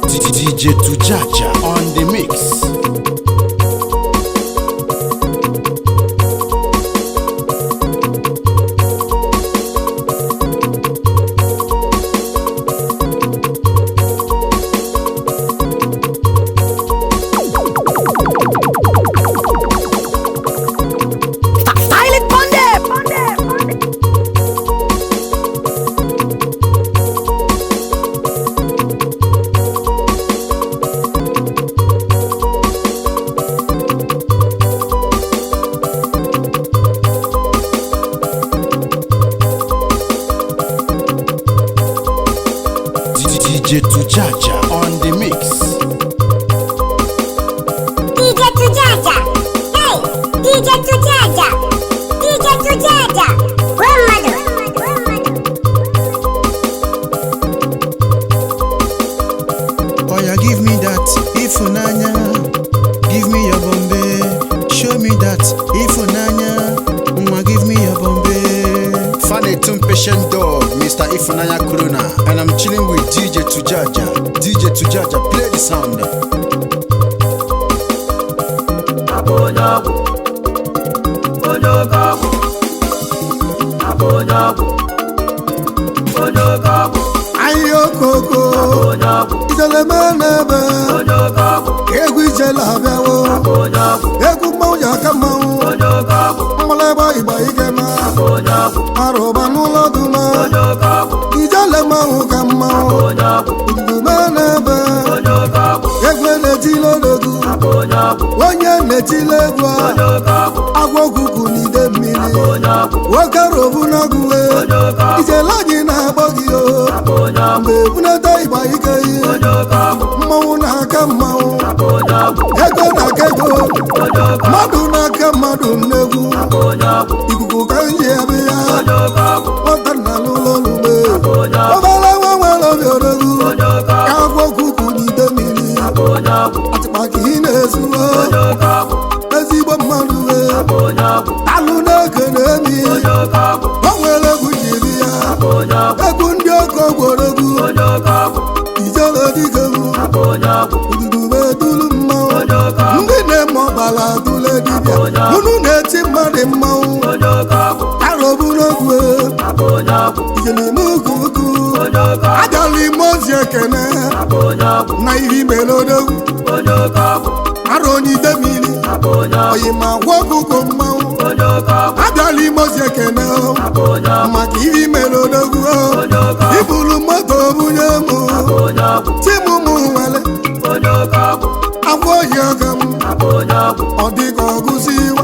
DJ Tujaja on the mix. DJ Tujaja on the mix. DJ Tujaja, hey, DJ Tujaja, DJ Tujaja, grandmother. Oh yeah, give me that ifunanya, give me your Bombay, show me that ifunanya, give me your Bombay. Funny tune patient dog, Mr. Ifunanya Kuruna, and I'm chilling with DJ Tujaja. DJ Tujaja, play the sound. Ayo koko, ijele menebe, egu ijele abewo, egu mauja kamau, maleba iba igema, aroba muloduma, ijele mau kamau, ijele menebe, egu netilo legu, wanye netile gwa, agwo kuku nide mili, wakarobu naguwe, ijele jina bagio, mbe bunata iba ike, mau na kamau, ego na kego, madu na kamadu negu, ikuku kanje abiya, watana lulo lube, wabala wawala vyoregu, agwo kuku nide mili, atipaki inesuwa, ezibo maluwe, talu nekenemi, wawele kujibiya, egu ndioko goregu, ijele digemu, ududube tulu mmau, ndine mobala tule dibia, unu neti madi mmau, tarobu nogwe, ijele mukuku, ajali mozi ekene, na iri melodegu, aroni demili, oyima wokuko mmau, ajali mozi ekene, maki iri melodegu, ibulu moto bunyemu, timu muwele, agwo yagam, odiko gusiwa,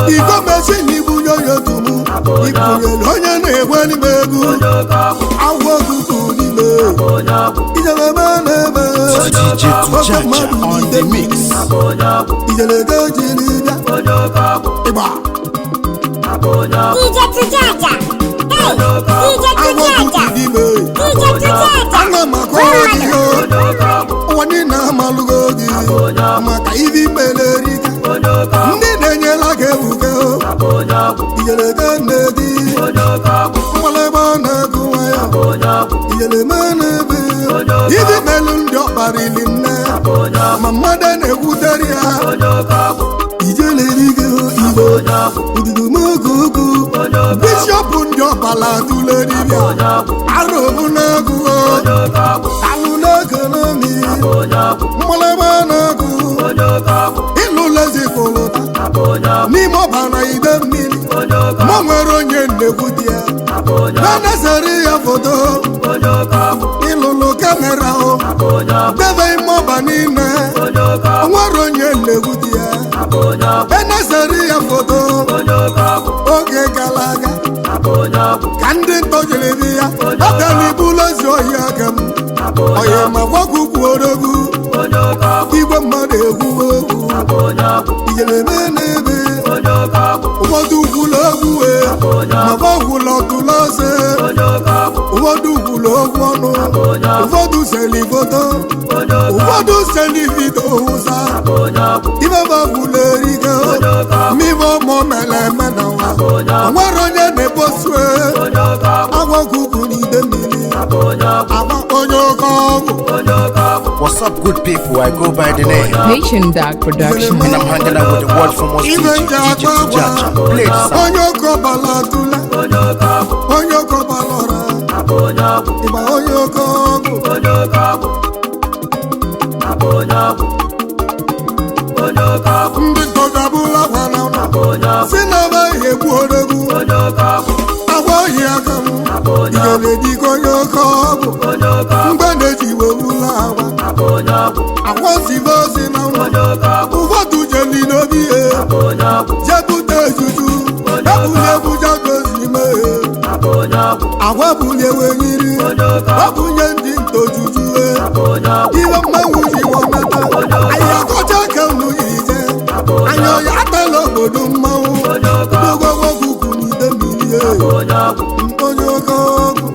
iko mesi nibu yoyotumu, ipuyele onye na-egweni megu, agwo kuku nime, ijele menebe, DJ Tujaja on the mix. ijele gejilida, iba, DJ Tujaja, hey, DJ agwo kuku Tujaja, nime, DJ Tujaja, ana makoro diyo, wani na malugogi, maka ivi melerika, ndi nenyela kebuke, ijele genedi, mwaleba neguwaya, ijele menebe, ivi melu ndio barilime, mamade neguteria, ijele dige ibo, ududu mukuku, bishop ndio balatule dibia, arobu neguwo, talu negenemi, mwaleba negu, ilu lezi kolota, nimo bana ide mili, mwere onye negudia, benezeri ya foto, ilulu kamera o, deve imoba nine, mwere onye negudia, benezeri ya foto, oge galaga, kandi ntojelebi ya, abeli bulozi oya gem, oye magwakuku orogu, igwe mmadu egwu ogwu, ijele menebe, ụfọdụ ugwulegwu, uwe ma gwụla ọtụlọse ụfọdụ gwụrụ okwu ọnụ ụfọdụ seli foto ụfọdụ seli vidio ụza ibe gwụrụ erike mmiri ọmụ mere eme na nwa nwere onye na-eposue agwa kuku n'ide mmiri agwa onye oke ọgwụ. What's up, good people? I go by the name Nation Dark Production. and I'm hanging out with the world famous DJ Tujaja. Play the sound. onye okọbala atụla onye okọbala ọra ịgba onye oke ọgwụ. ndị tọgabụla gwara si na amaghị egwu odogwu agwa ohi aka m igele dịka onye oke ọgwụ mgbe na-eji wewula agwa zibe ozi na nwa ụfọdụ jeli n'obi ihe jebute ejuju ebunye bujagozi mee agwa bunye wenyiri ọbụnye ndị ntojuju iwe mmanwụ ji wọnata anyị akọcha ka unu ije anya ọya atala obodo mmanwụ dogogo kuku n'ide mmiri onye oke ọgwụ.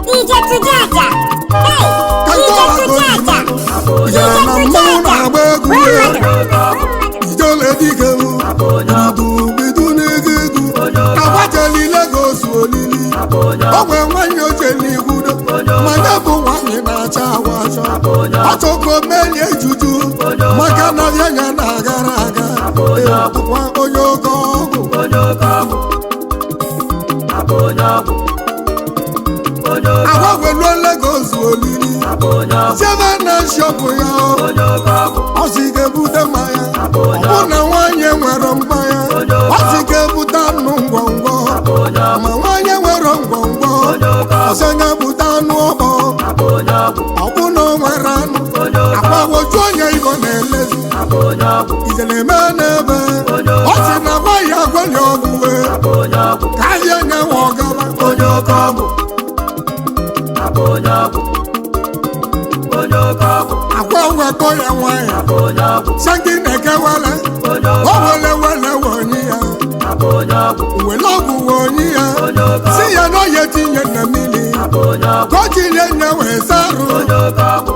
DJ Tujaja. Hey, DJ Tujaja. ijere na mmanwụ na-agba egwu ijole dike bidu n'ego egwu agbajeli Lagos olili ogwe nwanyị ocheli igwudo manya bụ nwanyị na-acha agwa achọ ọchọko melie juju maka na yanya na-agara aga akwa onye oke ọgwụ. agwagweluo Lagos olili jebe na shọpụ ya ọ si ga-ebute mmanya ọ bụ na nwanyị nwere mmanya ọ si ga-ebute anụ ngwongwo ma nwanyị nwere ngwongwo ọzọ ga-ebute anụ ọkpọ ọ bụ na o nwere anụ akwagoju onye Igbo na-elezi ijele eme n'ebe ọ si na gwa ya agwali ọgwụwe ka ahịa nyewe ọgaba onye oke ọgwụ. agwa ngwakọ ya nwanyị sagi na-ekewele o wele wele wonyi ya wele ọgwụ wonyi ya si ya na oye tinye na mmiri ka o jilie nye wee sarụ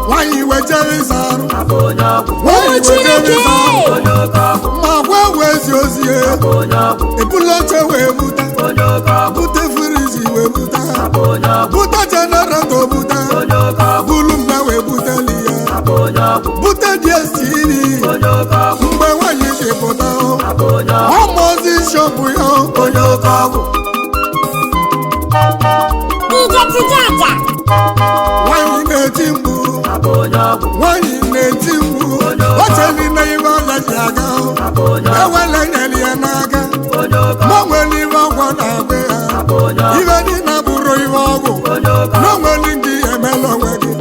nwanyị wejere sarụ nwanyị wejere sarụ ma gwa wezi ozie ebula oche wee bute firizi wee bute jenereto bute bulu mgbe wee buteli ya bute DSTV mgbe nwanyị ji pụta ọmụzi shọpụ ya onye oke ọgwụ. DJ Tujaja. nwanyị na-eti mgbu o cheli na iwe ọla ji aga ewele nyere ya n'aka ma o nwere iwe ọgwụ na-agba ya ibe dị na bụrụ iwe ọgwụ na o nwere ndị emela onwe gị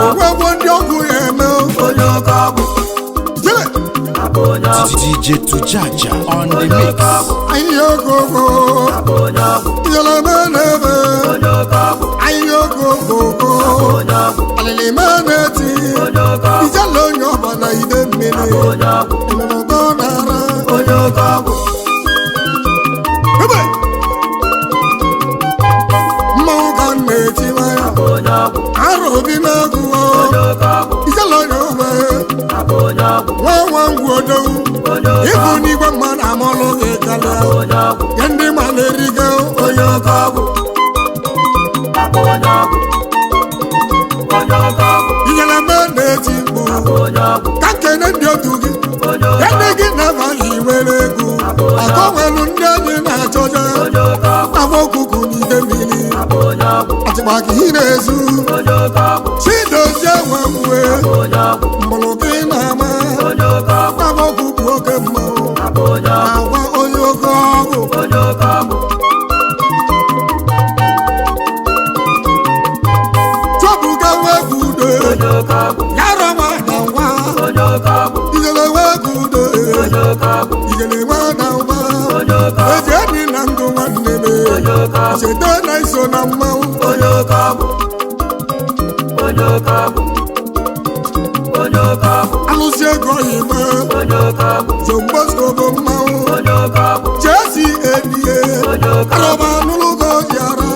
ogwegwo ndị ọgwụ ya eme onye oke ọgwụ. DJ Tujaja on the mix. Anyị ogogo yeleme anyị ogogo alili maneti ijele onye ọbana ide mmiri ịnọnọgo nara onye oke ọgwụ. mmanwụ ka m na-etiwa ya arụ obi na-agụwo ijele onye ogbe nwa ngwu odowu ịbụ n'igwe mmadụ amọlụ gị karịa ya ndị ma na-erigo onye oke ọgwụ. inyere mbe na-eti mkpu ka nkene ndị otu gị ede gị na-abalị nwere egwu akọwelu ndị anyị na-achọja agba okuku n'ide mmiri atịmaka ị na-ezu chidozie nwe mwe mụrụ gị na-ama agba okuku oke mmanwụ agwa onye oke ọgwụ. chọpụga nwegwu udo yara nwa na nwa ijele nwegwu udo ijele nwa na nwa eji enyi na ndụ nwanne m cheta na iso na mmanwụ onye oke ọgwụ. alụ alụsị ego ime Jombosko bụ mmanwụ Chesi Edie Alọba nụlụgo jiara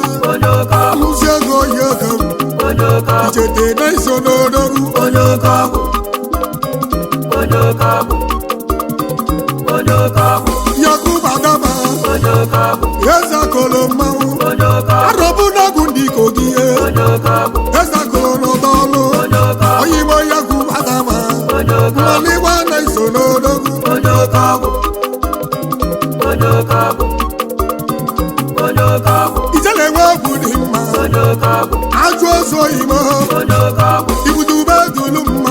alụsị ego yego Ichete na iso n'odoru Yakuba Gaba Eza kolo mmanwụ Arọbụ n'ọgwụ ndị kogie Eza kolo n'ọdọọlụ Oyibo Yakuba Gaba Mmanịgba na iso n'odoru Ijele nwe egwu dị mma Ajụ ozu oyimo Ibudube dulu mma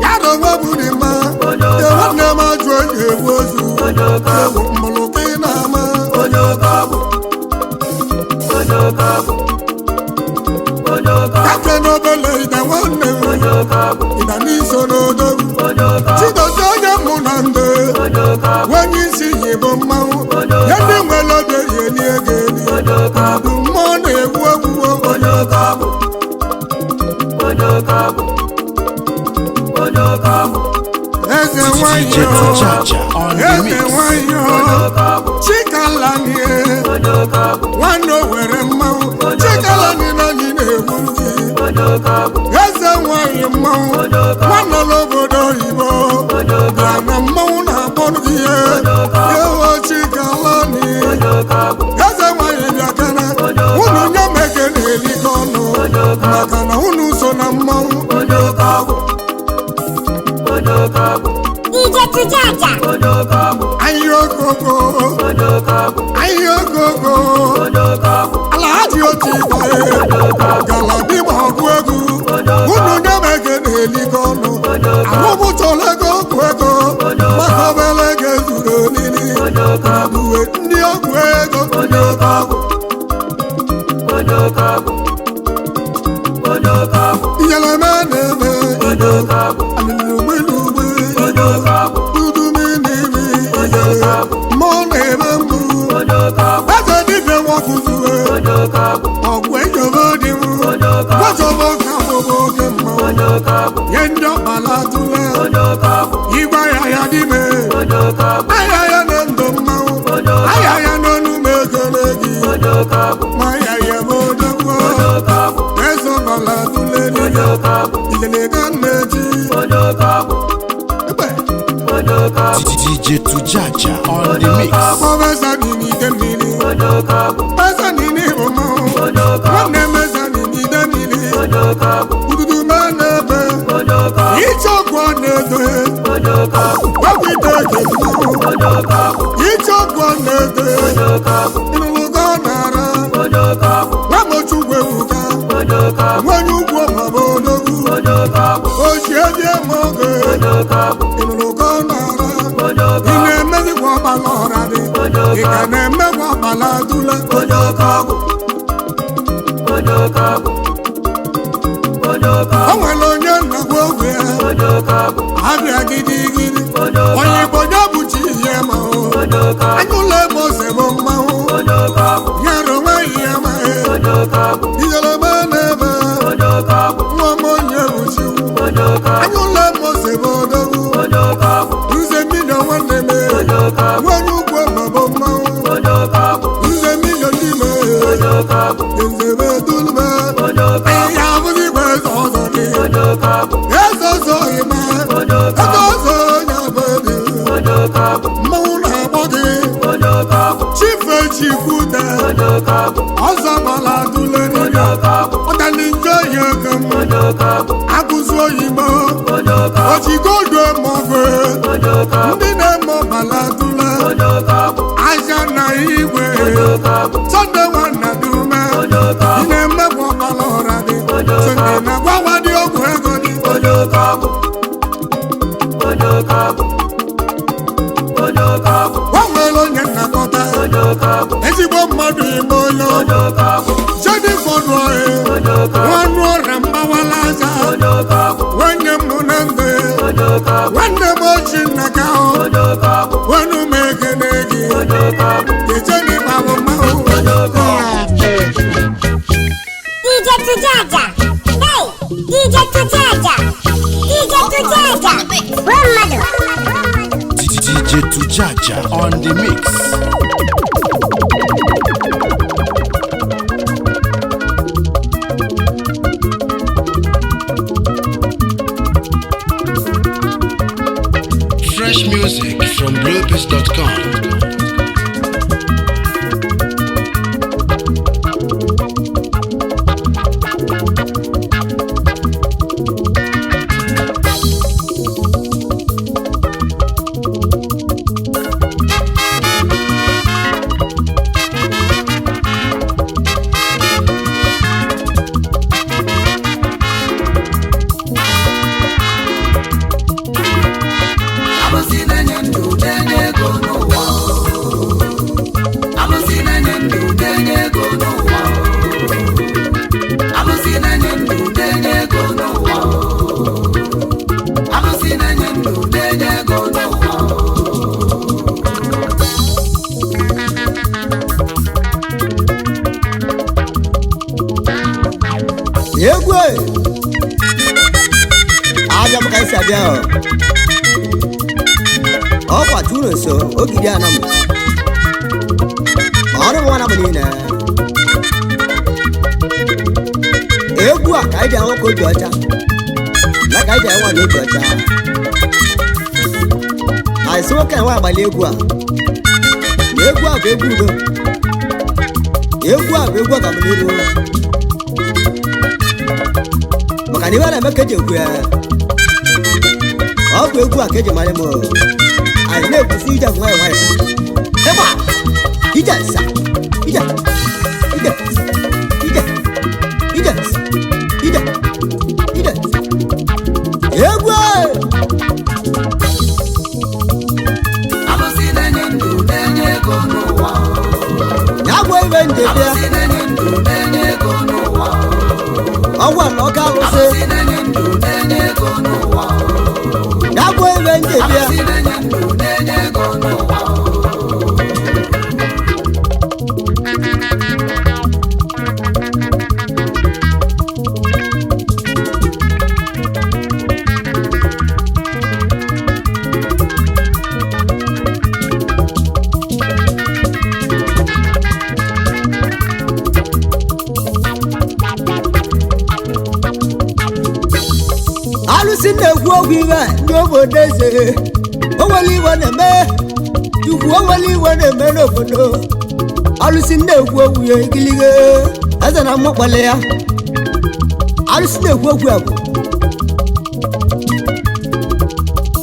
Yaro nwe egwu dị mma Nwanne m ajụ onye egwu ozu Ewu mmụlụkị na-ama Kake n'obele ịda nwanne ịda n'iso n'odoru Chidozie onye mụ na nde Wenye isi yibo mmanwụ Ya ndị nwere obi eyeli ego eli Bụ mmụọ na-egwu egwu Eze nwanyị Eze nwanyị Chikalanie Nwanne Owere mmanwụ Chikalani na anyị na-egwu ndị Eze nwanyị mmanwụ Nwanne n'obodo oyibo Bịa na mmanwụ na-akpọrọ gị ihe Ewo Chikalani Eze nwanyị bịa kana Unu nye meke na-elikọ ọnụ Maka na unu so na mmanwụ Ije Tujaja. Ayokoko Alhaji Otigwe Galabi Maọgụ egwu Unu nye meke na-elikọ ọnụ Ahụmụchọla ego ọgwụ ego Maka obele ego ezuru onini Uwe ndị ọgwụ ego Iyeleme na-eme Alilugbilugbi Uduminibi Mmụọ na-eme mgbu Eze dibịa nwakwụzue Ọgwụ ejobo dị mụ Gwajobo ka bụbụ oge mmanwụ Nye ndị ọkpala tụle Igwe ya dime Aya ya na ndụ mmanwụ Aya ya n'onu m ekele gị Ma ya bụ odogwu Ezo ọkpala tụle dibịa Ijele ga mmechi DJ Tujaja on the mix. Mesa nini demili Mesa nini mama Mwane mesa nini demili Ududu manebe Icho kwa nede Wapite kemu Icho kwa nede Inuluga nara Wamo chugwe uka Wanyu kwa mabodogu Oshie moge Inuluga nara Ine mezi kwa balora de Ikane me kwa baladula Onwelo nye na gwogwe Abia gidi gidi Onye boja buchi ye ma o Anyule mo se bo ma o Yaro ma ye ma e Ijele ma nebe Mwamo nye buchi Anyule mo se bo dogu Nze mido wane me Wanyu kwa mabo ma o Nze mido di me Nze me dulme Aya vuzi kwe zozo ni Ezo zo ime Ezo zo nyabedi Mauna bodi Chife chikute Oza bala dule niya Otani nje yekam Akuzu oyimo Ochigodwe mogwe Ndine mo bala dule Aja na igwe Sonde wana dume Ine mekwa balora di Sonde na gwawa di ogwe ego di Wawelo nye nakota Ezigbo mmadụ ime onye Jedi fọdụ ọhị Nwanụ ọrịa mgbawala aja Wenye mụ na mbe Nwanne m ochi nnaka ahụ Wenu m ekene gị Ejeni gbawo mmanwụ DJ Tujaja. Hey, DJ Tujaja. DJ Tujaja. Tujaja, Wemado. DJ Tujaja on the mix. Fresh music from blueprint.com. Yegwe aja maka isi abịa ọkwa tụrụ nso ogidi anam ọrụ nwa nam niile egwu a ka anyị ji ahụ ka obi ọcha na ka anyị ji ahụ na obi ọcha anyị sị nwoke nwa agbali egwu a na egwu a bụ egwu udo egwu a bụ egwu ọganiru maka na iwe na-eme ka eji ekwu ya ọ bụ egwu a ka eji mara m anyị na-ekwusi ije nwayọ nwayọ ịgba ije nsa ije ije ije ije ije ije egwu ya bụ ibe nje bịa ọgwụ na ọka alụsị ya bụ ebe ndị bịa alụsị na-ekwu okwu ibe ndị obodo eze onwere iwe na-eme chukwu onwere iwe na-eme n'obodo alụsị na-ekwu okwu ya igilige eze na mmụkpale ya alụsị na-ekwu okwu ya bụ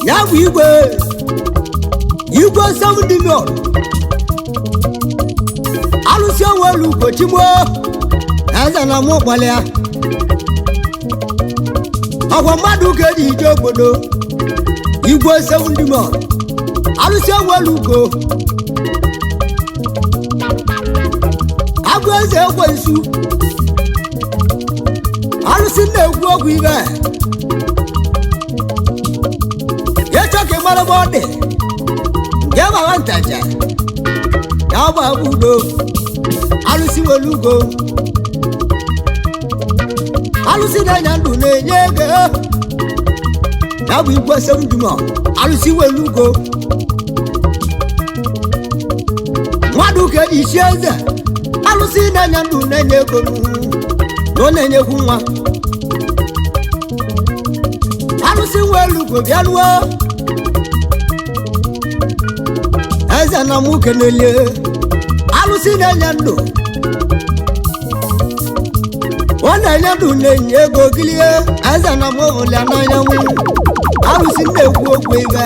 ya bụ igwe 7 million alụsị onwere ugochigbo eze na mmụkpale ya ọgwa mmadụ ka eji ije obodo igwe 7 million alụsị onwere ugo agụ eze ekwensu alụsị na-ekwu okwu ibe ịchọ ka ịmara ebe ọ dị nke gbara ntaja ya bụ abụ udo alụsị nwere ugo alụsị na-enye ndụ na-enye ego ya bụ igwe 7 million alụsị nwere ugo mmadụ ka eji isi eze alụsị na-enye ndụ na-enye ego na ọ na-enyekwu nwa alụsị nwere ugo bịa ruo eze na nwoke na-elie alụsị na-enye ndụ ọ na-enye ndụ na-enye ego gilie eze na mụlịa n'anyanwụ alụsị na-ekwu okwu ibe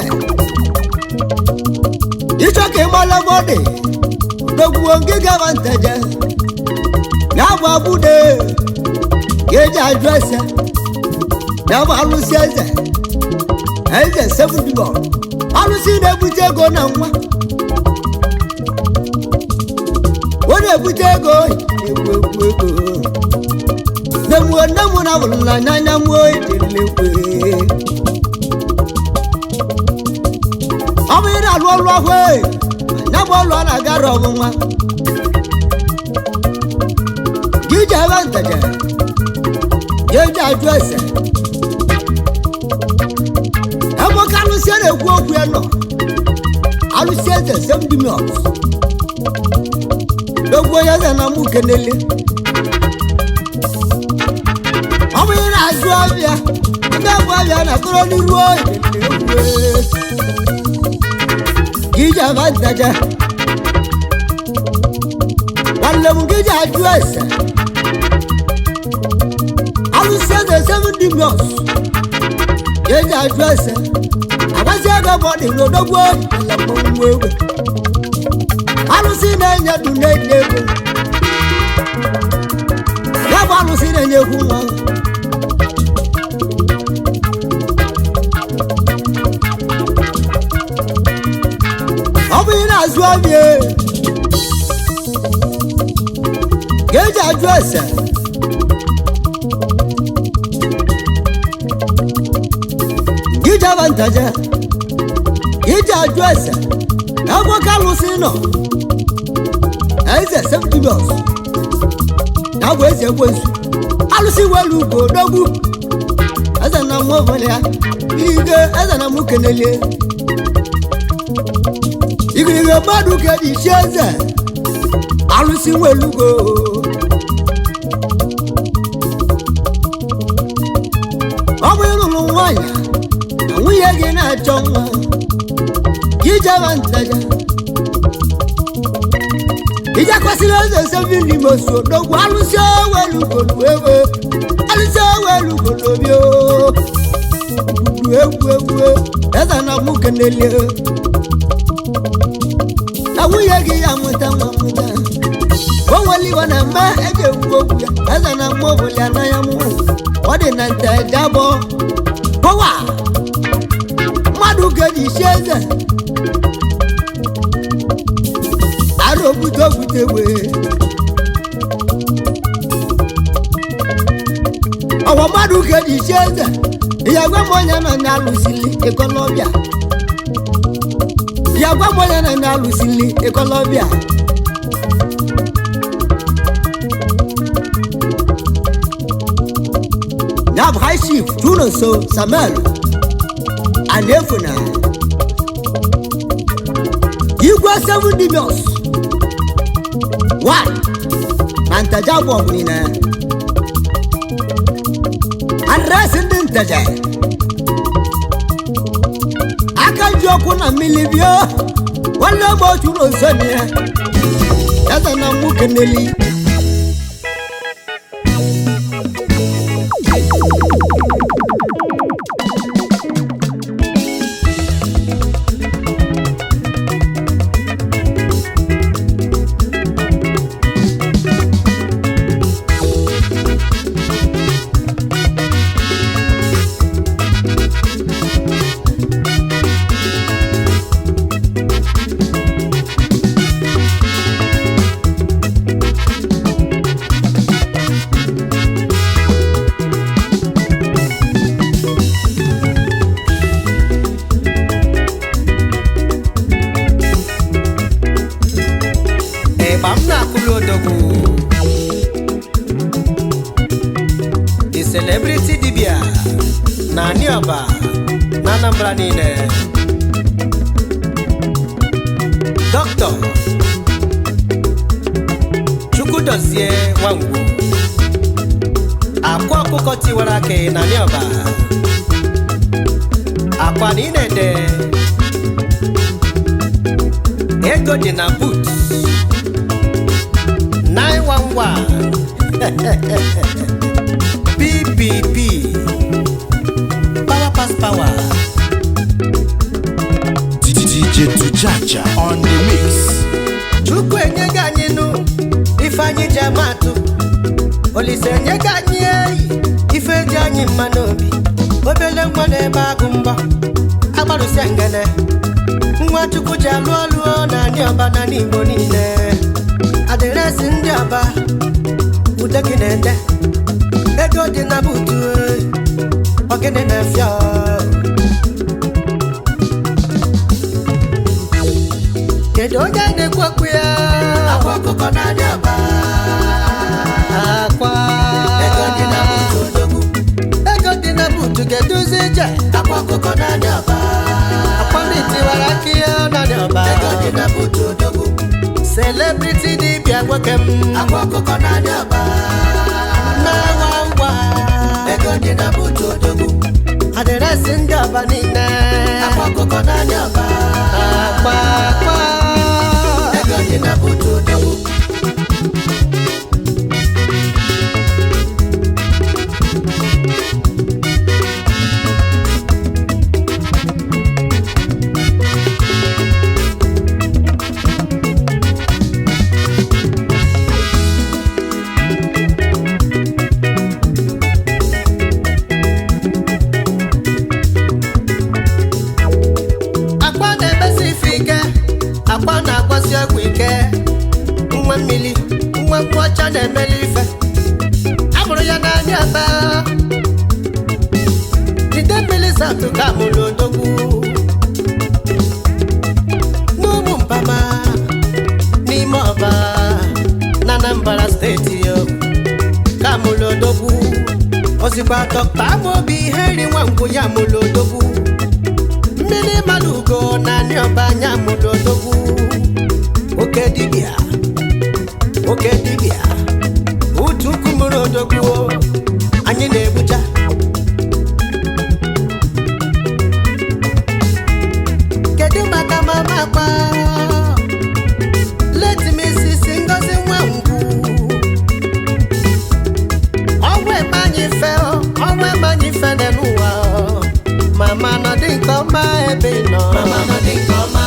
ịchọ ka ịmala ebe ọ dị dogbuo nke gaba nteje ya bụ abụde ga-eji ajụ ese ya bụ alụsị eze 7 million alụsị na-ebute ego na nwa ọ na-ebute ego egwu ego nemuo nemu na bụla n'anya m ejirikwe ọ bụ ị na-alụ ọrụ ahụ ya bụ ọlụ a na-agara ọnwụnwa gị ji ebe nteje ga-eji ajụ ese alụsị na-ekwu okwu ya nọ alụsị eze semdimios dogbo ya eze na mụ kenele ọ bụ ị na-azụ ọbịa ndị bụ ọbịa na kọrọ n'iru oyi gije avantaja nwanne m gije ajụ ese alụsị eze semdimios eji ajụ ese agbazi ego bọdị n'odogbo alammụmụ egbe alụsị na-enye du na-enye ego ya bụ alụsị na-enye egwu nwa ọ bụ ị na-azụ ọbịa ga-eji ajụ ese iji avantaja iji ajụ ese ebe ka alụsị nọ eze semdimios ya bụ eze ekwensu alụsị welu ugo dogbu eze na mụ ọbụla ya ige eze na mụ kenelie igirige mmadụ ka eji chi eze alụsị welu ugo ọ bụ ịlụlụ nwanyị nwunye gị na-achọ nwa ije avantaja ije kwesịrị eze semdimios odogwu alụsị owelugolu ewe alụsị owelugolu obi egwu eze na mụ kenelie na nwunye gị ya mụta nwa mụta o nwere iwe na mgbe eji ekwu okwu ya eze na mụ ọbụla anaghị mụ ọ dị na nta jabọ bọwa mmadụ ga-eji isi eze arụ okwute wee ọwa mmadụ ga-eji isi eze ya gwa m onye nọ na-alụsili ekolobịa ya gwa m onye nọ na-alụsili ekolobịa ya bụ high chief Chunoso Samuel Anefuna igwe semdimios 1 na ntaja bụ ọbụla adresị ndị ntaja aka ji ọkụ na mmiri bịa nwanne m otu n'ụzọ ya eze na mụ keneli the celebrity dibia na Anioba na Anambra niile Dr. Chukwudozie Nwangwu akwa ọkụkọ tiwara aka na Anioba akwa niile de ego dị na boot 911 PPP power pass power DJ Tujaja on the mix. Chukwu enyega anyị nụ ife anyị ji amatụ Olise enyega anyị eyi ife ji anyị mma n'obi obele nwa n'ebe agụ mbọ agbarụsịa ngele nwa Chukwu ji alụ ọlụ na Anioba na n'Igbo niile adịresị ndị Aba ude gị na-ede ego dị na butu ogene na-efia kedu onye na-ekwu okwu ya akwa ọkụkọ na Anioba akwa ego dị na butu odogwu ego dị na butu ga-eduzi ije akwa ọkụkọ na Anioba na butu odogwu. Celebrity dibia gwokem. Akwa ọkụkọ n'anya ọba. N'awa ngwa. Ego dị na butu odogwu. Adịresị ndị ọba niile. Akwa ọkụkọ n'anya ọba. Akwa. Ego dị na butu odogwu. Akwa na-agbasi ọgwụ ike, nwa mmiri, nwa ọcha na-emeli ife. Amụrụ ya n'anya aba. Ide mmiri satụ ka amụrụ odogwu. N'ụmụ mpama, n'ime ọba, na Anambra steeti yo, ka amụrụ odogwu. Ozikwa Dr. Amobi Iheri Nwangwu ya amụrụ odogwu. Mmiri mmadụ ugo na ndị ọba anya amụrụ odogwu. Oke dibịa, utu ukwu mụrụ odogwu, anyị na-egbucha. Kedu maka mama akpa? Let me see Ngozi Nwangwu. Ọnwa anyị fe n'ụwa. Mama nọ dị nke ọma ebe ị nọ. Mama nọ dị nke ọma.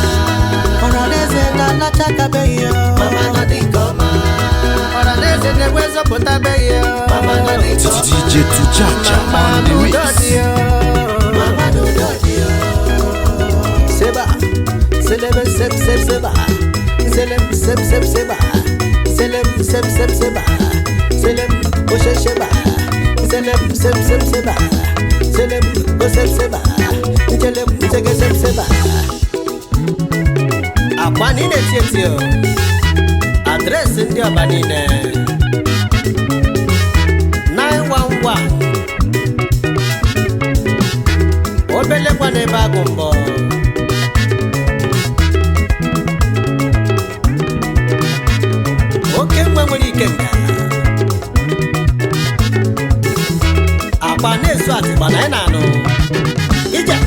Ọranaeze na-alachakabeghị ya. Mama nọ dị nke ọma. Ọranaeze na-enwe zọpụtabeghị ya. Mama nọ dị nke ọma. DJ Tujaja on the mix. Mama n'udo dị ya. Seba, selebe seba. Selem seba. Selem seba. Selem oshe seba. Selem seba. Selem seba. Selem seba. Akwa niile tietio. Adresị ndị ọba niile. 911. Obelekwa n'ebe agụ mbọ. Oke nwe nwere ike nga. Akwa na-esu atịgba na ị na-anụ. Ije.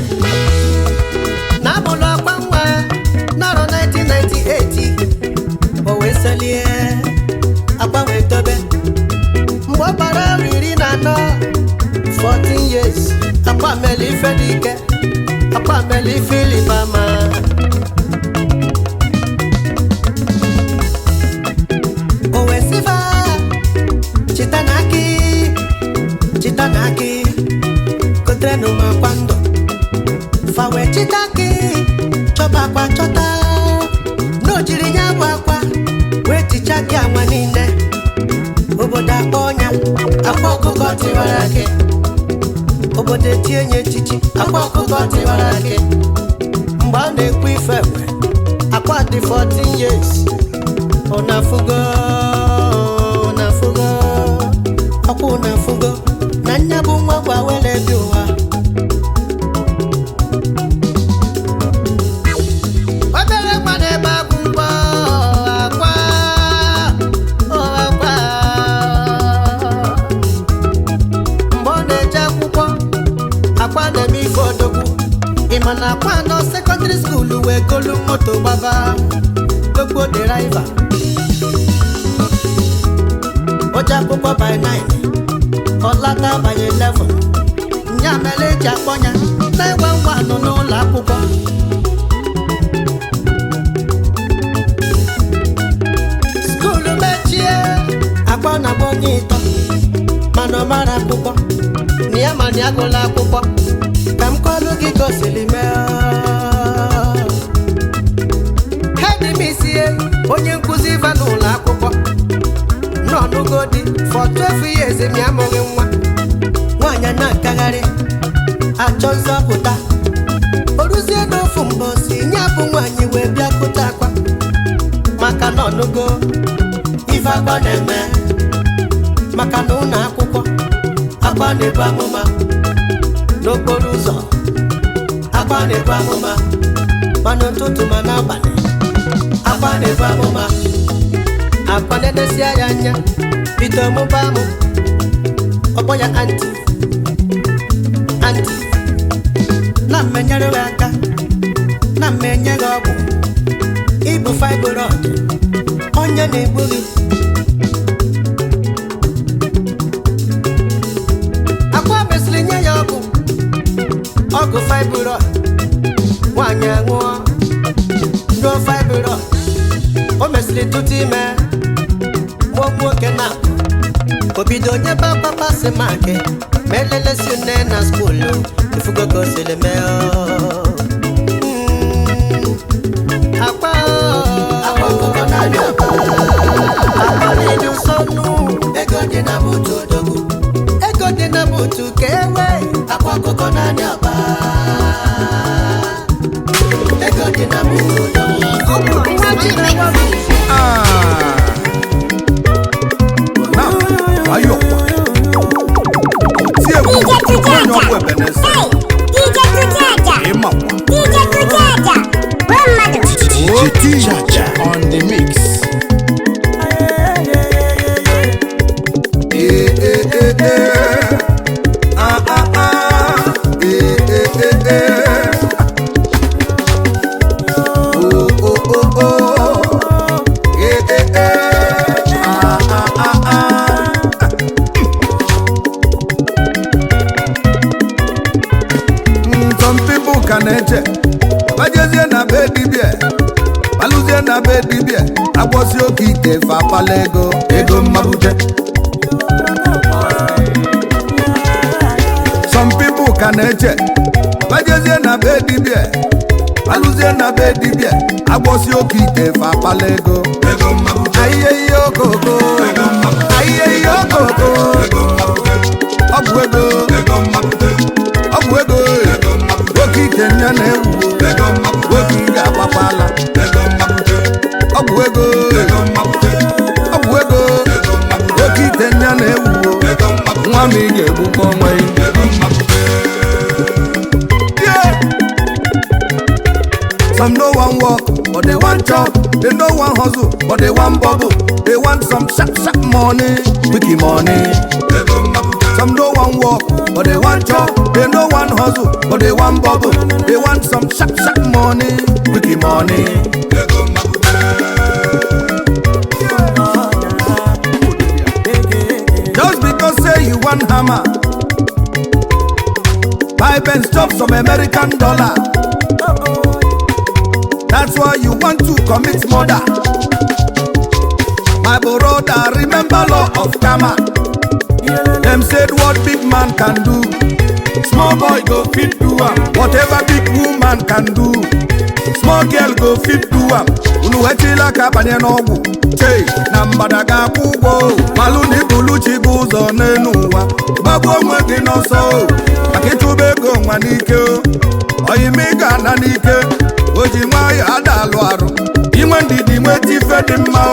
Na-amụlụ akwa nwa n'arọ 1998. O wee selie. Akwa wee dobe. Mgbe ọ bara ọrụ 14 years. Akwa mele ife dị ike. Akwa mele ife ilibama. O wee sifa. Chita n'aki. Kotrenu makwa ndụ. Fa wee chita ki. Chọba akwa chọta. N'ojiri nya bụ akwa. Wee ticha gị anwa niile. Obodo akpọ ọnya. Akwa ọkụkọ tiwara gị. Obodo etinye nye echichi. Akwa ọkụkọ tiwara gị. Mgbe ọ na-ekwu ife ekwe. Akwa dị 14 years. Unafugo. Akwa unafugo. Na nya bụ nwa gwa wele bi ụwa. Obere nwa n'ebe agụ mbọ. Akwa. Mgbe ọ na-eje akwụkwọ. Akwa na-eme ife odogwu. Ịma na akwa nọ secondary school wee golu moto gbaba. Gbogbo deriva. Oje akwụkwọ by 9. Ọlata by 11. Nya mere eji akpọnya. Na-enwe ngwa nọ n'ụlọ akwụkwọ. Skuulu mechie. Akwa na-agba onye ịtọ. Mana ọ mara akwụkwọ. Na ya ma na ya gụla akwụkwọ. Ka m kọlụ gị gosiri mee. Hedimisie onye nkụzi iva n'ụlọ akwụkwọ. N'ọnụgo dị for 12 years mi amụghị nwa. Nwaanyị na-akagharị achọ nzọpụta. Oruzie n'ofu mbọsi nye bụ nwaanyị wee bịa kụta akwa. Maka na ọnụgo ife akwa na-eme. Maka na ụlọ akwụkwọ akwa na-ebu amụma. N'okporo ụzọ akwa na-ebu amụma. Ma n'ụtụtụ ma n'abalị akwa na-ebu amụma akwa na-edesi ya anya bido mụba mụ ọkpọ ya anti na mmenyere gị aka na mmenye gị ọgwụ ịbụ fibroid onye na-egbu gị akwa mesịrị nye ya ọgwụ fibroid nwaanyị aṅụọ ndo fibroid o mesịrị tụtụ ime mụọ nwoke na obido onye ba papa si maki ma elelesi nne na skuulu ifugo ka o siri mee akpa ọkụkọ na-abịa akpa na-edu nsọnụ ego dị na butu odogwu ego dị na butu ka ewe akwa ọkụkọ na-abịa akpa ego dị na butu odogwu ayo tie ku onye ọkụ ebenese ịma Tujaja on the mix. Some people can eche bajezie na be dibia baluzie na be dibia agbosi oke ite fa pala ego mmabute. Some people can eche bajezie na be dibia baluzie na be dibia agbosi oke ite fa pala ego mmabute. Aye yo koko aye yo koko ọgwụ ego mmabute ọgwụ ego oke ite nya na-ewu oke ị ga-agbakwala ọgwụ ego ọgwụ ego oke ite nya na-ewu nwa m ị ga-egbukwa onwe ya. Some no one walk, but they want chop. They no one hustle, but they want bubble. They want some sharp money, quicky money. Some no one walk, but they want chop. They no one hustle, but they want bubble. They want some sharp money, quicky money. Just because say you want hammer, buy Benz chop some American dollar. That's why you want to commit murder. My brother, remember law of karma. Them said what big man can do, small boy go fit do am. Whatever big woman can do, small girl go fit do am. Unu wetila ka banye n'ọgwụ che na mgbada ga-akwụ ụgwọ malụ na ibuluchi bụ ụzọ n'elu ụwa gbagbuo onwe gị n'ọsọ maka ịchụba ego nwa n'ike oyime ị ga-ana n'ike o ji nwayọ ada alụ arụ inwe ndidi nweta ife dị mma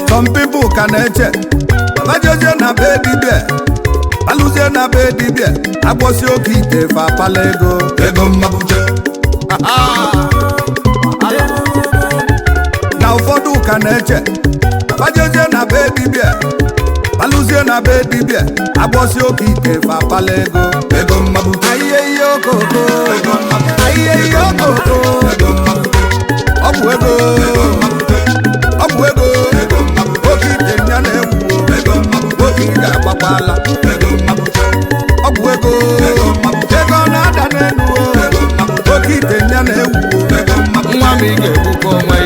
Some people can eche bajezie na be dibia baluzie na be dibia agbosi oke ite fa pala ego mmabute. Na ụfọdụ ka na-eche bajezie na be dibia baluzie na be dibia agbosi oke ite fa pala ego mmabute. Ayiye ihe okoko ayiye ihe okoko ọgwụ ego ọgwụ ego oke ite nya na-ewu oke ị ga-agbakwala ọgwụ ego ego na-ada n'elu oke ite nya na-ewu nwa m ị ga-egbukwa onwe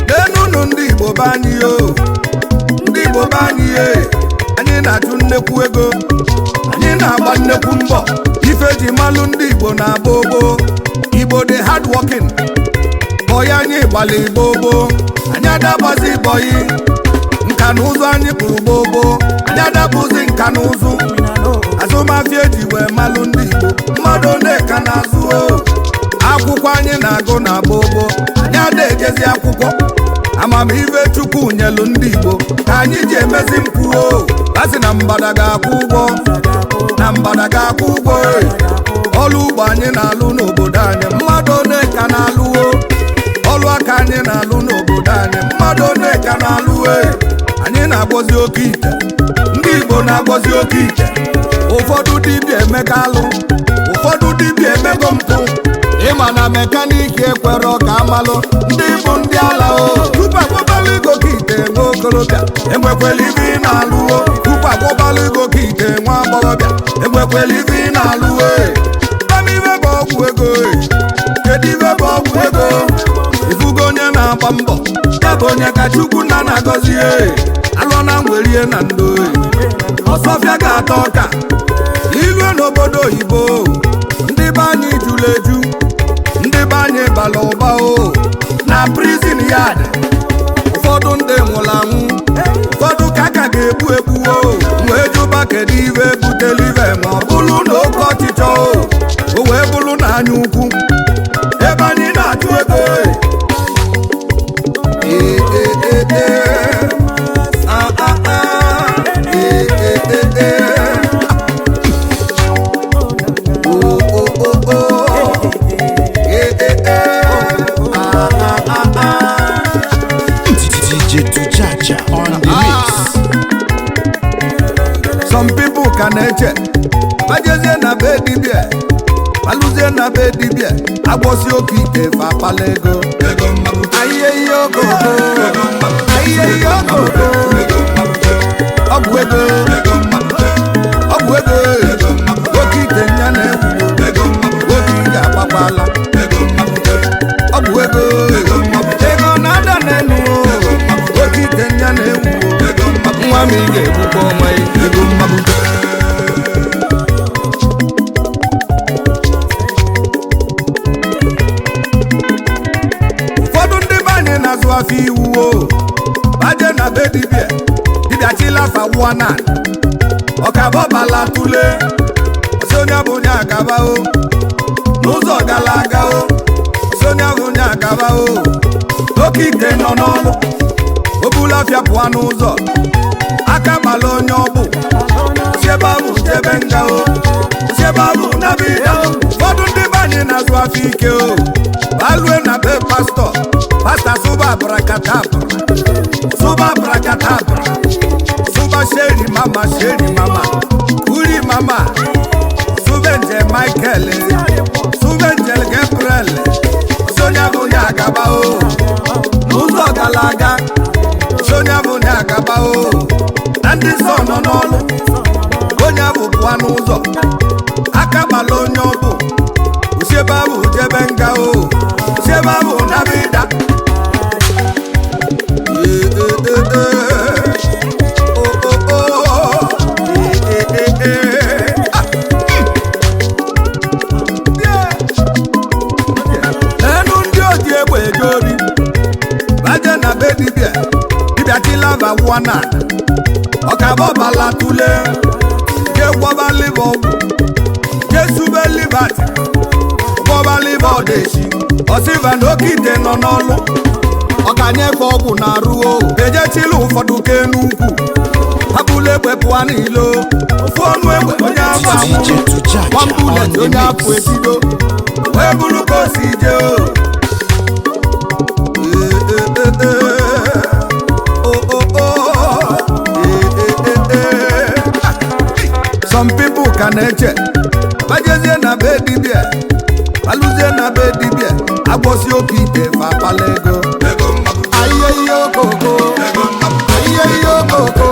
n'enunu ndị Igbo be anyị ndị Igbo be anyị na-achụ nnekwu ego anyị na-agba nnekwu mbọ ife ji malụ ndị Igbo na-agba ogbo Igbo dị hard working bọyị anyị gbalị gbogbo anyị adabazi bọyị nka na ụzụ anyị kpụrụ gbogbo anyị adabụzi nka na ụzụ azụmahịa eji wee malụ ndị Igbo mmadụ na-eka na-azụ akwụkwọ anyị na-agụ na gbogbo anyị ada ejezi akwụkwọ amamihe Chukwu nyelu ndị Igbo ka anyị ji emezi mpụ asị na mgbada ga-akwụ ụgwọ na mgbada ga-akwụ ụgwọ ọlụ ugbo anyị na-alụ n'obodo anyị mmadụ na-eka na-alụ ọlụ aka anyị na-alụ n'obodo anyị mmadụ na-eka na-alụ anyị na-agwọzi oke ite ndị Igbo na-agwọzi oke ite ụfọdụ dibịa emeka alụ ụfọdụ dibịa emego mpụ ịma na mekaniki ekwere ka amalụ ndị bụ ndị ala tupu agbọbalụ ego ka ite nwa okorobịa enwekwela ibe ị na-alụ tupu agbọbalụ ego ka ite nwa agbọghọbịa enwekwela ibe ị na-alụ ibe bụ ọgwụ ego kedu ibe bụ ọgwụ ego ifugo onye na-agba mbọ ya bụ onye ka Chukwu nna na-agọzi alụọ na ngwerie na ndo ọsọfịa ga-atọ ọka ilue n'obodo oyibo ndị be anyị juru eju ndị be anyị bala ụba na prison yard ụfọdụ ndị nwụrụ anwụ ụfọdụ ka aka ga-egbu egbu wee jụba kedu ibe butele ibe ma ọ bụrụ na oke ọchịchọ o wee bụrụ na anya ukwu ebe anyị na-achụ ego Some people ka na-eche majezie na be dibia malụzie na be dibia agbọsi oke ite fa akpala ego ahịa ihe okoko ahịa ihe okoko ọgwụ ego ọgwụ ego oke ite nya na-ewu oke ị ga-agbakwala ọgwụ ego ego na-ada n'elu oke ite nya na-ewu nwa m ị ga-egbukwa ọnwa ego mmadụ ụfọdụ ndị be anyị na-azụ afọ iwu baje na be dibịa dibịa chilafa wana ọkabọbala tule si onye bụ onye agaba n'ụzọ gara aga si onye bụ onye agaba oke ite nọ n'ọlụ obulafịa pụọ n'ụzọ aka gbala onye ọbụ siebe abụ jebe nga siebe abụ nabida ụfọdụ ndị be anyị na-azụ afọ ike balue na be pastọ sụba abrakadabra sụba abrakadabra sụba sheri mama uri mama subenje Michael subenje Gabriel sonya bụ onye agaba n'ụzọ gara aga sonya bụ onye agaba na ndị nsọ nọ n'ọlụ onye bụ pụọ n'ụzọ aka gbala onye ọbụ usiebe abụ jebe nga usiebe abụ nabida enu ndị oji egbe eje ori baje na be dibịa chilava wana ọkabọbala tule je gwọba liva ọgwụ je sube livati gwọba liva ọdeshi ọsiva na oke ite nọ n'ọlụ ọkanyefe ọgwụ na ruo ejechila ụfọdụ ke n'ukwu abụla egbe pụọ n'ilo ofu ọnụ egbe onye afọ anwụ nwambulet onye afọ etido wee bụrụ ka o si jee some people ka na-eche bajezie na be dibia balụzie na be dibia agbọsi oke ite fa akpala ego ahịa ihe okoko ahịa ihe okoko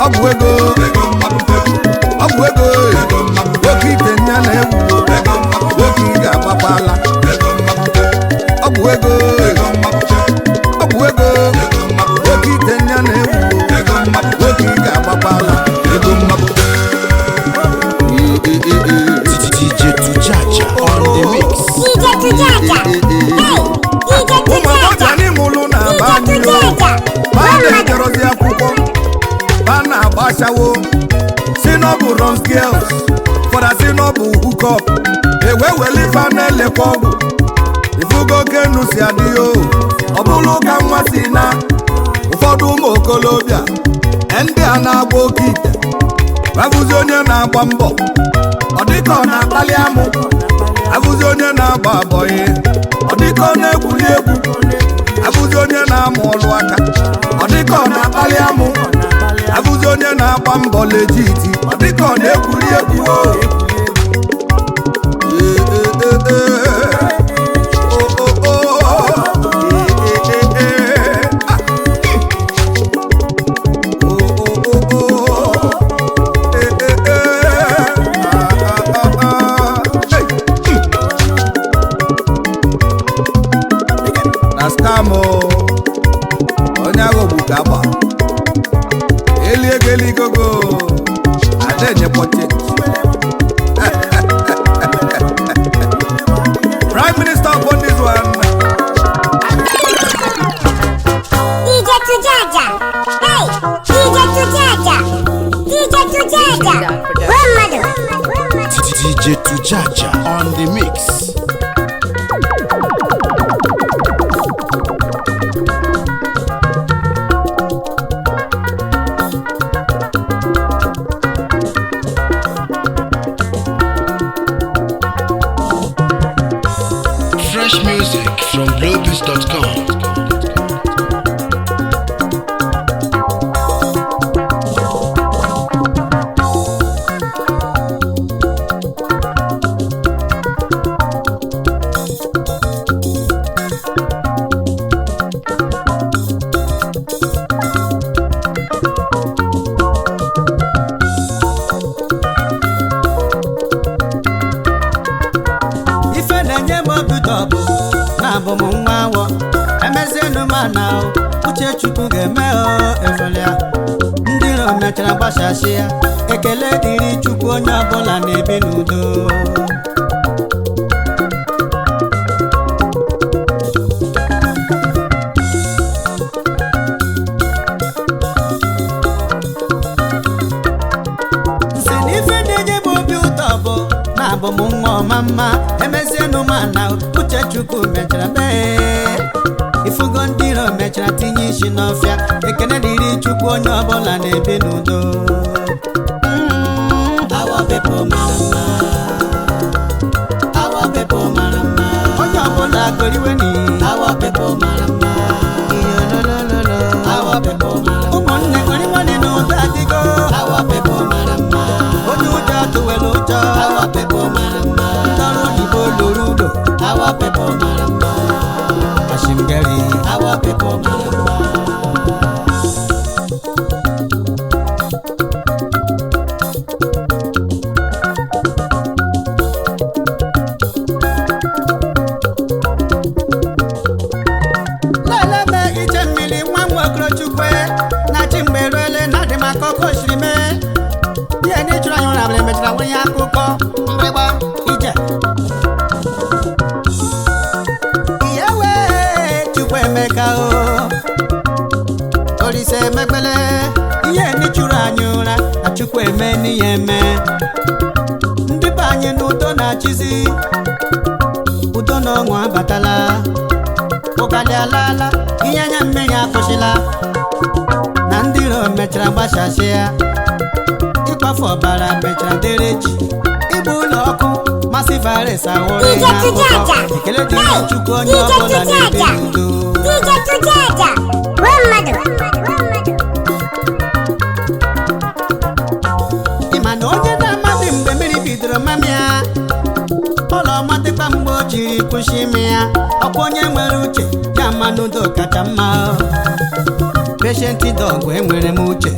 ọgwụ ego ọgwụ ego oke ite nya na-ewu oke ị ga-agbakwala ọgwụ ego ọgwụ ego oke ite nya na-ewu oke ị ga-agbakwala ego mmadụ DJ Tujaja on the mix. DJ Tujaja. Hey. ashawo si no bụ runs girls fọda si no bụ hook up ewe weli fa na-elekwa ọgwụ ifugo kenu si adị o ọ bụrụ ka nwa si na ụfọdụ ụmụ okolobịa ndị a na-agba oke ite abụzi onye na-agba mbọ ọ dịka ọ na-akpali amụ abụzi onye na-agba abọghị ọ dịka ọ na-egwuri egwu abụzi onye na-amụ ọlụ aka ọ dịka ọ na-akpali amụ abụzi onye na-agba mbọ lejiti ọ dịka ọ na-egwuri egwu o onye agha ogbu ka agba eligogo adenyepọche Prime Minister upon this one DJ Tujaja. Hey, DJ Tujaja. DJ Tujaja. One mother. DJ Tujaja on the mix. Fresh music from Globus.com. Uchechukwu ga-eme efelia ndị iro mechara gbasasị ya ekele dịrị Chukwu onye ọbụla na-ebi n'udo nsi n'ife na-enye m obi ụtọ bụ na abụ m nwa ọma mma emezienụ mana Uchechukwu mechara mee ifugo ndị iro mechara tinye isi n'ọfịa ekene dịrị Chukwu onye ọbụla na-ebi n'udo our people mara mma our people mara mma onye ọbụla goriwe ni our people mara mma our people mara mma ụmụnne goriwe ni n'ụzọ adịgo our people mara mma onye ụjọ tụwere ụjọ our people mara mma ndọrọ oyibo lụrụ ụlọ our people mara mma Ashimgari, our people mara lele me ije mmiri nwa Okorochukwu na chimgberele na dị maka ọkụ oshirime ihe ndị chụrụ anyị ụra abịrị mechara nwere ya akụkọ mgbịgba ije Emeka o Olise emegbele ihe ndị chụrụ anyị ụra na Chukwu eme n'ihe eme ndị be anyị n'udo na-achịzi udo na ọṅụ abatala ụgalị alaala ihe anya mmiri akwụsịla na ndị iro mechara gbasasị ya ịkpafu ọbara mechara dere ji igbu ụlọ ọkụ masị virus ahụrụ ihe akụkọ ekele dịrị Chukwu onye ọbụla na-ebi n'udo DJ Tujaja. One mother. Ịma na onye na-amadị mgbe mmiri bidoro mami ya ụlọ ọmadịkwa mgbe o jiri kwụsị ime ya ọkwa onye nwere uche ya ma n'udo kacha mma patient dog enwere m uche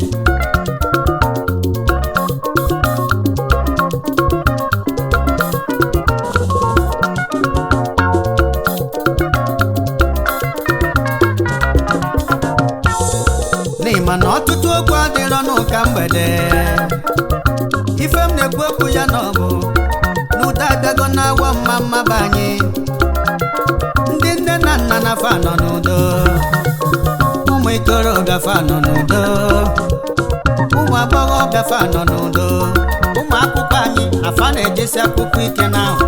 mana ọtụtụ okwu adịrọ n'ụka mgbede ife m na-ekwu okwu ya na ọbụ n'ụda abịago na-awọ mma mma be anyị ndị nne na nna na fa nọ n'udo ụmụ ikorobịa fa nọ n'udo ụmụ agbọghọ fa nọ n'udo ụmụ akwụkwọ anyị afa na-ejesi akwụkwọ ike n'ahụ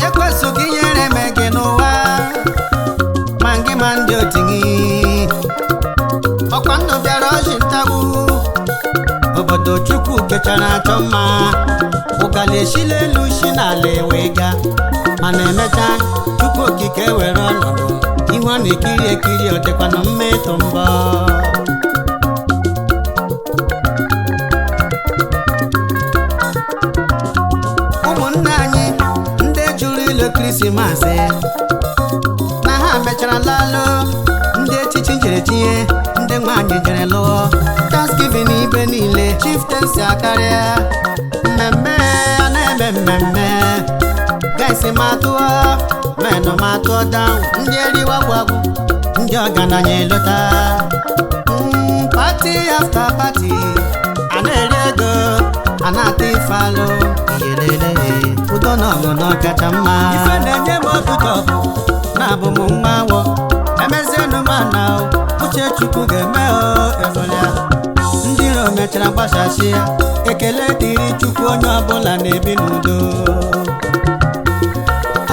ekwesịghị ihere eme gị n'ụwa ma gị ma ndị otu gị ọkwa ndụ bịara ọjị ntagbu obodo chukwu kechara achọ mma ụgali eshila elu shi n'ala ewega mana emecha chukwu okike were ọnọdụ ihu a na-ekiri ekiri ọ dịkwana mma ịtụ mbọ ụmụnne anyị ndị jụrụ ile krismasị na ha mechara lalụ ndị echichi jere tinye ndị nwaanyị jere lụọ Thanksgiving ibe niile chieftaincy akarịa mmemme a na-eme mmemme gaisi matụọ menụ matụọ down ndị eriwagwagwu ndị ọgaranya elota party after party a na-eri ego a na-ata ife alụ iyelele ụtọ na ọṅụṅụ kacha mma ife na-enye m ọtụtụ na-abụ m nwa awọ emezienụ m ana uche chukwu ga-eme ezolia ndị iro mechara gbasasị ya ekele dịrị chukwu onye ọbụla na-ebi n'udo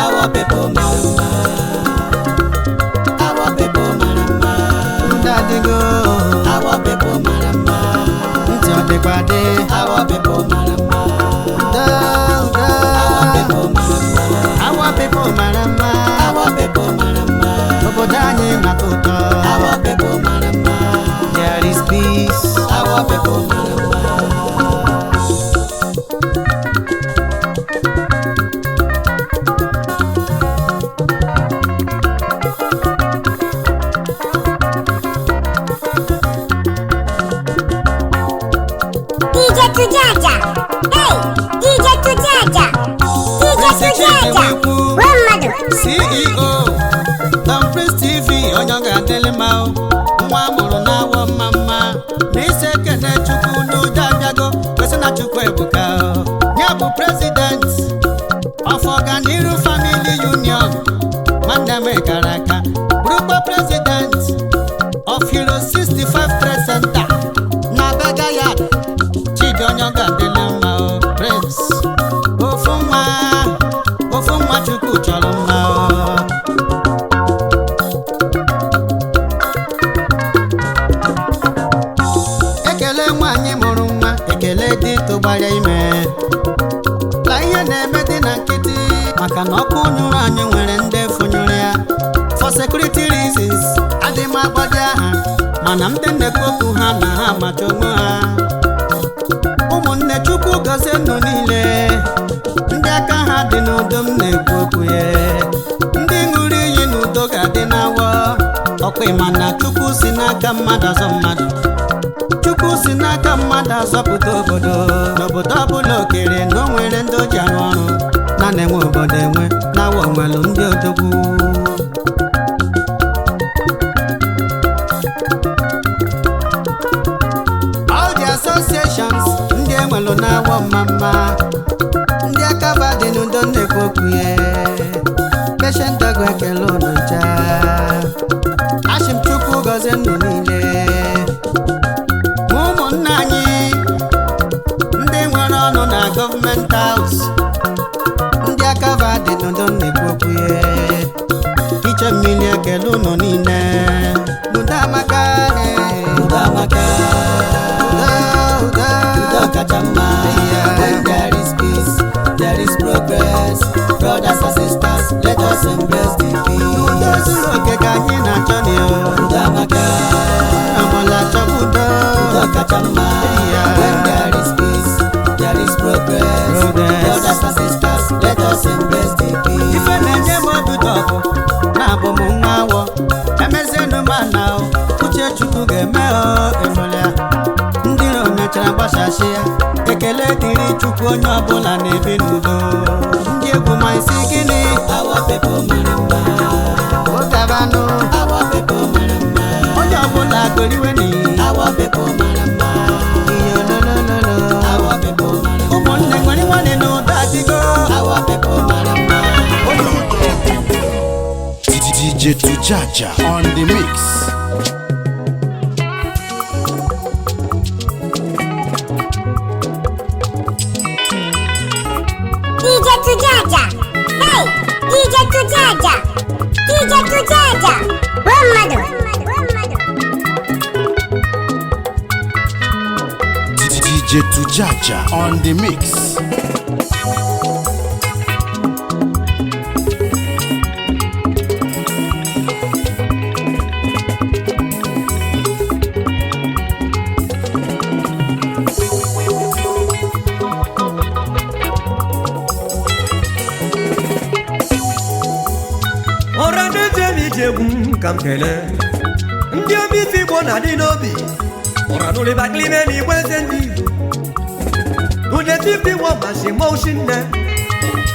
our people mara mma our people mara mma ndị adịgo our people mara mma ntị ọ dịkwa dị our people mara mma our people mara mma our people mara mma obodo anyị na-atọ ụtọ our people mara mma there is peace our people mara mma DJ Tujaja. Hey, DJ Tujaja. DJ Tujaja. One mother. CEO Tom Prince TV onye ga-adịlị mma nwa mụrụ na-awọ mma mma na ise kene chukwu n'ụjọ abịago kwesị na chukwu ebuka ya bụ president of Ọganiru Family Union nwanne m gara aka bụrụkwa president of Hero 65 Trade Center na Begayard chidi onye ga-adịlị mma Prince ofu nwa chukwu chọrọ mma ekele nwaanyị mụrụ nwa ekele dị tụgbara ime la ihe na-eme dị na nkịtị maka na ọkụ nyụrụ anyị nwere ndị fụnyụrụ ya for security reasons adị m agbadi aha mana ndị nnekwu okwu ha na ha amacha onwe ha ụmụnne chukwu gọzie nnụ niile ndị aka ha dị n'udo m na-ekwu okwu ya ndị ṅụrụ iyi n'udo ga-adị n'awọ ọkwa ịma na chukwu si n'aka mmadụ azọ mmadụ chukwu si n'aka mmadụ azọpụta obodo n'obodo ọbụla okere na o nwere ndị o ji arụ ọrụ na na-enwe obodo enwe na-awọ nwelu ndị odogwu all the associations ndị enwelu na-awọ mma ndị akaba dị n'udo na-ekwu okwu ya patient ọgụ ekele ụlọ ncha ashim chukwu gọzie nnụ niile ụmụnne anyị ndị nwere ọnụ na gọọmenti haus ndị akaba dị n'udo na-ekwu okwu ya iche mmiri ekele ụnụ niile udo amaka udo amaka udo kacha mma when there is peace there is progress brothers and sisters let us embrace the peace udo zuru oke ka anyị na-achọ ni udo amaka amala chọbụ udo kacha mma when there is peace there is progress brothers and sisters let us embrace the peace ife na-enye m obido ọkụ na-abụ m nwa awọ emezienụ m ana uche chukwu ga-eme ezolia ndị iro mechara gbasasị ya ekele dịrị chukwu onye ọbụla na-ebi n'udo ndị egwu ma isi gịnị our people mara mma ụtabanụ our people mara mma onye ọbụla goriwe n'iyi our people mara mma ihe ololololo our people mara mma ụmụnne nwere nwanne n'ụdọ adịgo our people mara mma DJ Tujaja on the mix. DJ Tujaja on the mix. Kam kele ndio miti bona dinobi ora no le baklime ni wezendi une tipi wa mashi motion ne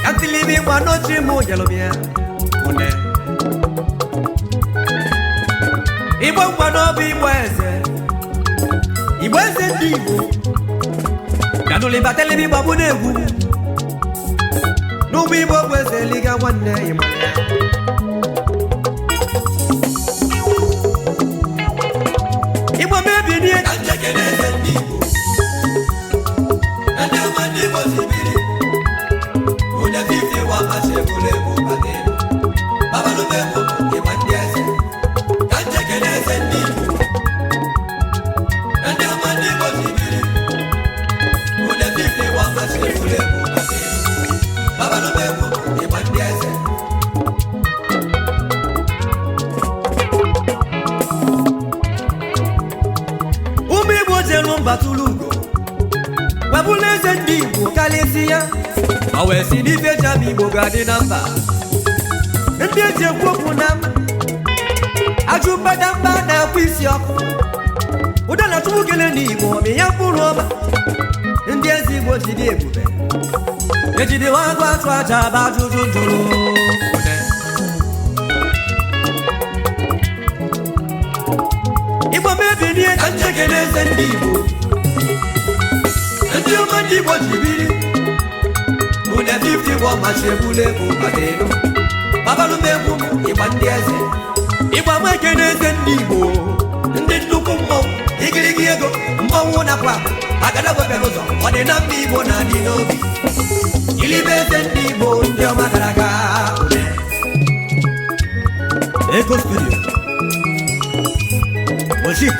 atilibi wa no chimo yelo bia une ibo wa no bi weze ndibo kanu le batele bi babu negu no bi bo weze liga wanne imanya Wabuleze ndibu kalisia awesi ni fecha mi bogade namba ndieje kwoku namba ajuba namba na kwisi oku udala tugele ni ibo mi yakuroba ndiezi bo jide ebube ejide wagwa twaja ba jujujuru ibo mebi ni anjekeleze ndibu ndio mandibo jibiri une 50 wa mashebule bukadeno baba lumegu ibandieze iba mwekeneze ndibo ndindukumo igirigiego mbawo na kwa agala bobelozo ode na bibo na dinobi ilibeze ndibo ndio madaraka Eco Studio Worship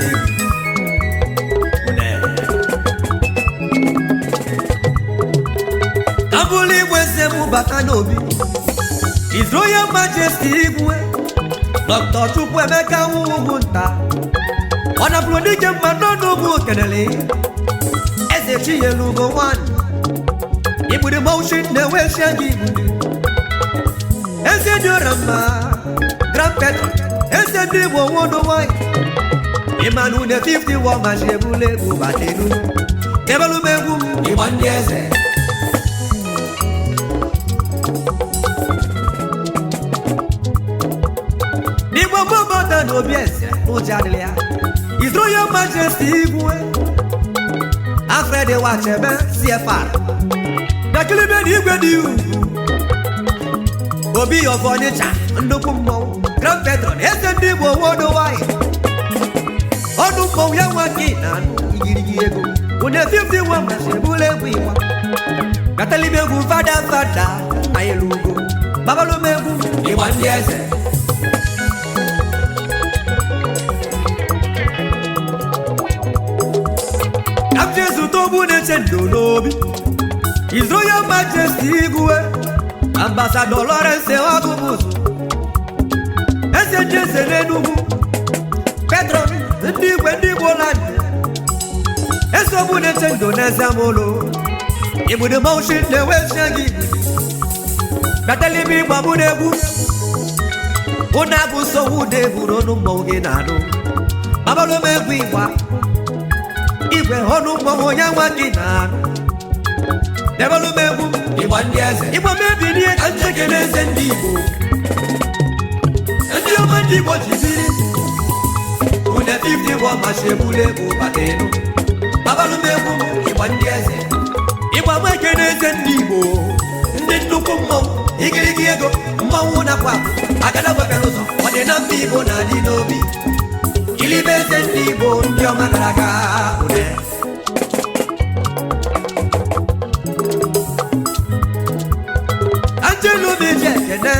Abuli wese mubakanobi His Royal Majesty Igwe Dr. Chukwemeka Ugunta Ona prodike manono mukenele Eze chiye lugo one Ibude motion ne wesha gibude Eze diorama Grand Petro Eze diwo wono wai Imanu ne 50 wa majebule bubatenu Kebalu megum ibandieze no biese no jadelia His Royal Majesty Igwe Alfred Wachebe CFR Dakilibe di Igwe di Obi of Onitsha Ndukummo Grand Patron Ese ndibo wodo wai Onummo ya wakina igirigi ego Une 51 mashebule kwiwa Gatalibe gu fada ayelugo Babalumegu iwandiese Jesu tobu nechendo lobi His Royal Majesty Igwe Ambassador Lawrence Wagubuzu Ese jese nenugu Petro Ndigwe Ndibolani Ese obu nechendo nezamolo Ibude motion ne weshangi Natalibi babunegu Unagu so ude buronu mwoge nano Babalo megwiwa Igwe honu mwo nyanwa kina Nebalu mebu ibandieze Igwe mebi ni anjekeleze ndibo Ndio mandibo jibiri Une 50 wa mashebule bubatenu Babalu mebu ibandieze Igwe mwekeneze ndibo Ndindukumo igirigiego mwawu na kwa Agala wapeluzo wadena mbibo na dinobi Ilibeze ndibo ndio madaraka une Angelo bijekene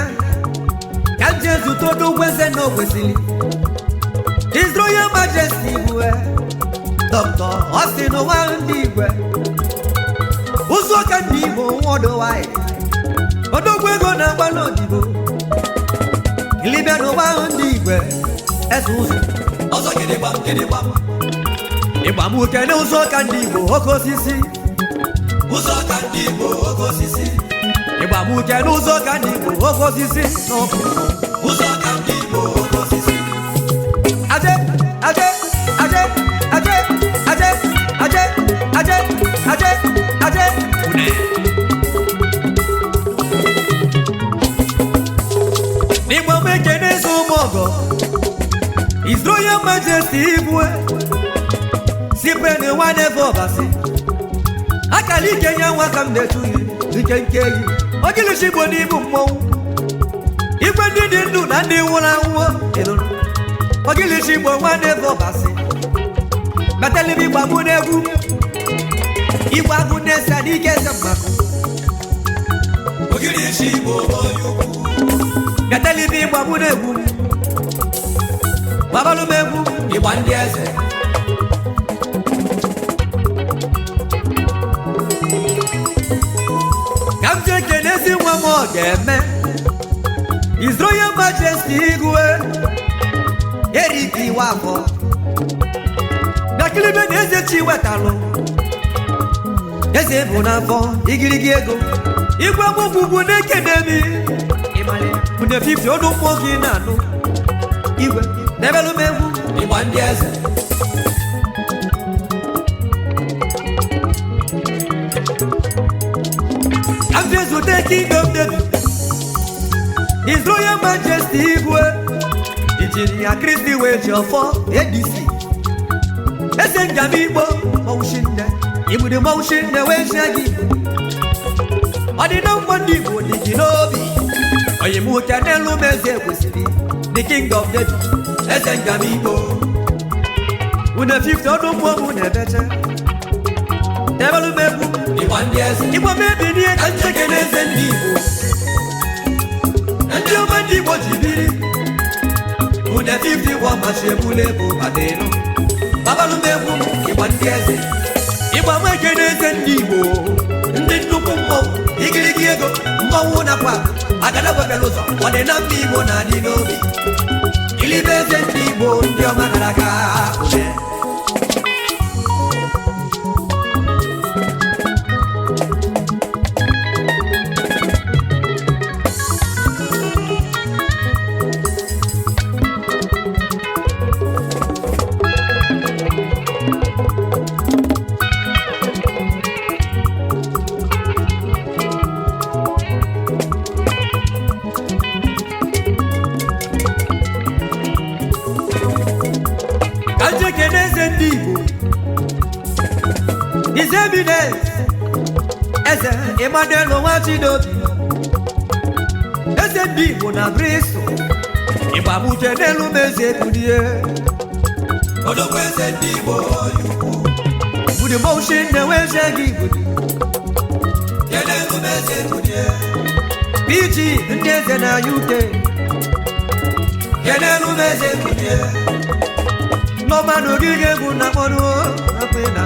Kanjezu todo weze no wesili His Royal Majesty Igwe Dr. Austin Owandigwe ụzọ ka ndị Igbo worldwide odogwu ego na-agba n'odibo ilibịa n'ụwa ahụ ndị igwe eze ụzọ ọzọ ịgba m kene ụzọ ka ndị Igbo oke osisi ụzọ ka ndị Igbo oke osisi ịgba m kene ụzọ ka ndị Igbo oke osisi n'ọkụ ụzọ ka ndị Igbo oke osisi aje aje aje aje aje aje aje aje aje une n'igbo m ekene eze ụmụọgọ His Royal Majesty Igwe sipene nwanne ọbasi akala ike nye nwa ka m na-etughị ike nke eyi ogilichi Igbo n'ibu mmọnwụ igwe ndị dị ndụ na ndị nwụrụ anwụ ịnụrụ ogilichi Igbo nwanne ọbasi batalibi gbagbu n'egwu igwe agụ na-ese n'ike eze mmakụ ogilichi Igbo batalibi gbagbu n'egwu gbabalụ m egwu ịgba ndị eze ka m ji ekenezi nwa m ọ ga-eme His Royal Majesty Igwe Erika Iwafọ Bakilibe na eze chi wetalụ eze bụ n'afọ igirigi ego igwe gbugbu na-ekene mi ụdị 50 ọnụ mmụọ gị na-anụ igwe n'ebelụ m egwu ịgba ndị eze Amjezute Kingdom David His Royal Majesty Igwe Injinia Christy Wejiofọ ADC eze njam Igbo mọwụshinne igbudu mọwụshinne wee shia gị ọdịna mgbọ ndị Igbo dị gị n'obi onye m ụka n'elu m eze kwesịrị the King of David eze njam Igbo une 50 ọdụ mmụọ mụ na-ebeche n'ebelụ m egwu ịgba ndị eze Igbo mebi n'ihe ka njeke n'eze ndị Igbo ndị ọma ndị Igbo ji biri une 50 gwa machi ebule bụ badenu babalụ m egwu ịgba ndị eze ịgba m eke n'eze ndị Igbo ndị nnukwu mmọnwụ igirigi ego mmọnwụ nakwa agada gwebere ụzọ ọdịna mba Igbo na-adị n'obi ilibe eze ndị Igbo ndị ọma gara aga une His Eminence eze Emmanuel Nwachinobi eze ndị Igbo na Bristol ịgbamuje n'elu m eze bulie odogwu eze ndị Igbo budi motion na-enweje gị budi n'elu m eze bulie PG ndị eze na UK n'elu m eze bulie n'ọmanụ gị ga-egwu na mọnụ akwena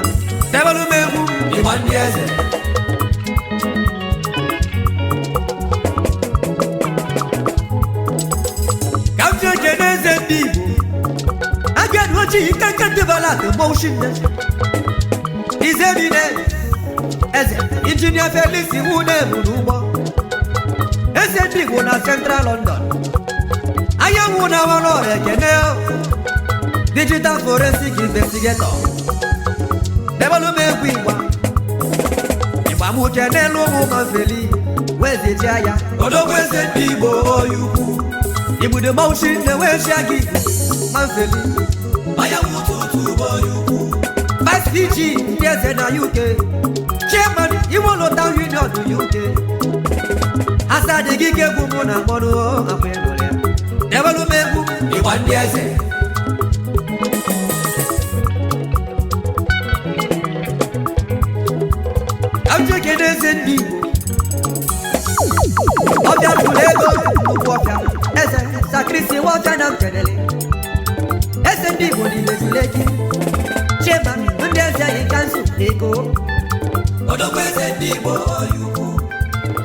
n'ebelụ m egwu ịgba ndị eze ka m ji ekene eze ndị Igbo agadu ochie ike ndị balat motion His Eminence eze Injinia Felix iwu na-eburu ụgbọ eze ndị Igbo na Central London anyanwụ na awara ọrụ ekene Digital Forensic Investigator n'ebelụ m egwu ịgba m uche n'elu ụmụ mafeli wezichi ya odogwu eze ndị Igbo oyi ukwu igbudo maushi na-ewechia gị mafeli manya nwụtụtụ oyi ukwu Vice PG ndị eze na UK Chairman Iwolota Union UK asadị gị ka egwu mụ na mkpọrọ akwa ịnụrụ ya n'ebelụ m egwu ịgba ndị eze eze ndị Igbo ọbịa tụrụ ego ugwu ọbịa eze sakrisi wọcha na mkedele eze ndị Igbo niile Zuleki Chairman ndị eze yi kansụl ego Odokweze ndị Igbo oyukwu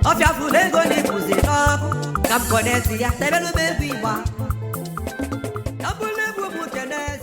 ọfịa fụrụ ego na-ebuzi n'ọkụ ka m kọnesi ya tebelu m egwu Igbo a. Abụla egwu m kenezi